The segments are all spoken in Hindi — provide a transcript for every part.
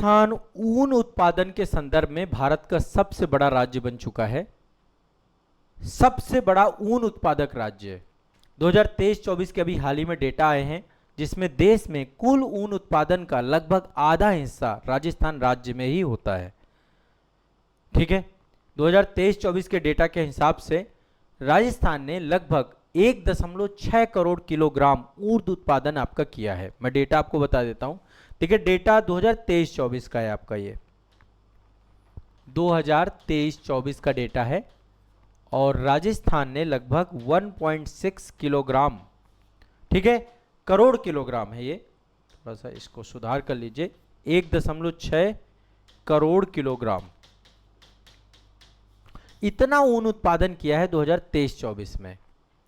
राजस्थान ऊन उत्पादन के संदर्भ में भारत का सबसे बड़ा राज्य बन चुका है, सबसे बड़ा ऊन उत्पादक राज्य। 2023-24 के अभी हाल ही में डेटा आए हैं जिसमें देश में कुल ऊन उत्पादन का लगभग आधा हिस्सा राजस्थान राज्य में ही होता है। ठीक है, 2023-24 के डेटा के हिसाब से राजस्थान ने लगभग 1.6 करोड़ किलोग्राम ऊन उत्पादन आपका किया है। मैं डेटा आपको बता देता हूं। देखिए, डेटा 2023-24 का है आपका, ये 2023-24 का डेटा है और राजस्थान ने लगभग 1.6 किलोग्राम, ठीक है, करोड़ किलोग्राम है ये, थोड़ा सा इसको सुधार कर लीजिए, 1.6 करोड़ किलोग्राम इतना ऊन उत्पादन किया है 2023-24 में।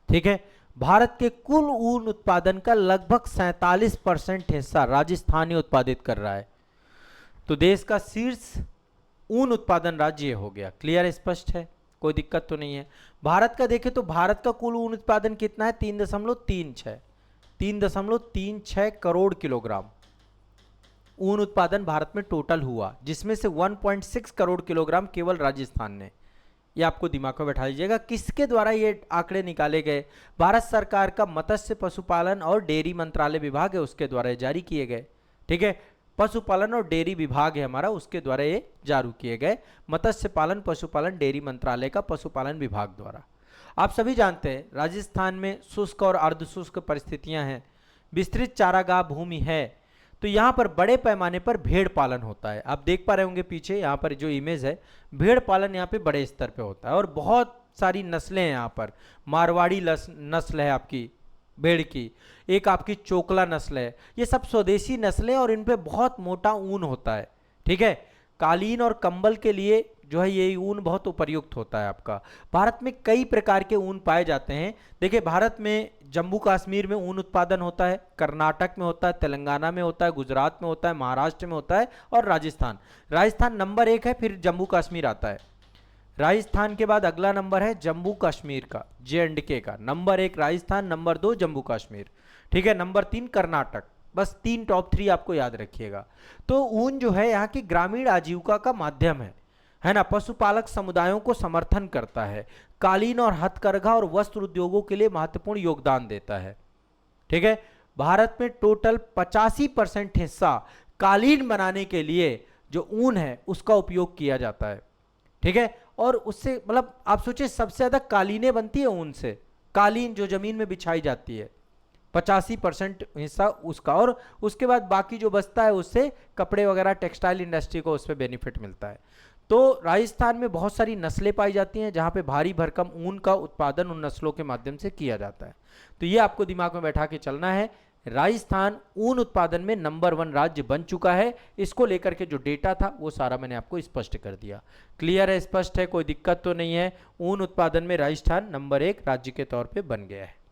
ठीक है, भारत के कुल ऊन उत्पादन का लगभग 47% हिस्सा राजस्थान ही उत्पादित कर रहा है। तो देश का शीर्ष ऊन उत्पादन राज्य हो गया। क्लियर, स्पष्ट है, कोई दिक्कत तो नहीं है। भारत का देखें तो भारत का कुल ऊन उत्पादन कितना है, 3.36 करोड़ किलोग्राम ऊन उत्पादन भारत में टोटल हुआ, जिसमें से 1.6 करोड़ किलोग्राम केवल राजस्थान ने। ये आपको दिमाग में बैठा लीजिएगा। किसके द्वारा ये आंकड़े निकाले गए? भारत सरकार का मत्स्य पशुपालन और डेयरी मंत्रालय विभाग है, उसके द्वारा ये जारी किए गए। ठीक है, पशुपालन और डेयरी विभाग है हमारा, उसके द्वारा ये जारी किए गए। मत्स्य पालन पशुपालन डेयरी मंत्रालय का पशुपालन विभाग द्वारा। आप सभी जानते हैं राजस्थान में शुष्क और अर्धशुष्क परिस्थितियां हैं, विस्तृत चारागाह भूमि है, तो यहाँ पर बड़े पैमाने पर भेड़ पालन होता है। आप देख पा रहे होंगे पीछे यहाँ पर जो इमेज है, भेड़ पालन यहाँ पे बड़े स्तर पे होता है और बहुत सारी नस्लें हैं यहाँ पर। मारवाड़ी नस्ल है आपकी भेड़ की, एक आपकी चोकला नस्ल है, ये सब स्वदेशी नस्लें और इन पे बहुत मोटा ऊन होता है। ठीक है, कालीन और कंबल के लिए जो है ये ऊन बहुत उपयुक्त होता है आपका। भारत में कई प्रकार के ऊन पाए जाते हैं। देखिए, भारत में जम्मू कश्मीर में ऊन उत्पादन होता है, कर्नाटक में होता है, तेलंगाना में होता है, गुजरात में होता है, महाराष्ट्र में होता है और राजस्थान नंबर 1 है, फिर जम्मू कश्मीर आता है। राजस्थान के बाद अगला नंबर है जम्मू कश्मीर का, J&K का। नंबर 1 राजस्थान, नंबर 2 जम्मू कश्मीर, ठीक है, नंबर 3 कर्नाटक। बस 3 टॉप 3 आपको याद रखिएगा। तो ऊन जो है यहाँ की ग्रामीण आजीविका का माध्यम है ना, पशुपालक समुदायों को समर्थन करता है, कालीन और हथकरघा और वस्त्र उद्योगों के लिए महत्वपूर्ण योगदान देता है। ठीक है, भारत में टोटल 85% हिस्सा कालीन बनाने के लिए जो ऊन है उसका उपयोग किया जाता है। ठीक है, और उससे मतलब आप सोचिए सबसे ज्यादा कालीनें बनती है ऊन से, कालीन जो जमीन में बिछाई जाती है, 85% हिस्सा उसका, और उसके बाद बाकी जो बचता है उससे कपड़े वगैरह टेक्सटाइल इंडस्ट्री को उस पर बेनिफिट मिलता है। तो राजस्थान में बहुत सारी नस्लें पाई जाती हैं जहां पे भारी भरकम ऊन का उत्पादन उन नस्लों के माध्यम से किया जाता है। तो ये आपको दिमाग में बैठा के चलना है। राजस्थान ऊन उत्पादन में नंबर 1 राज्य बन चुका है। इसको लेकर के जो डेटा था वो सारा मैंने आपको स्पष्ट कर दिया। क्लियर है, स्पष्ट है, कोई दिक्कत तो नहीं है। ऊन उत्पादन में राजस्थान नंबर 1 राज्य के तौर पे बन गया है।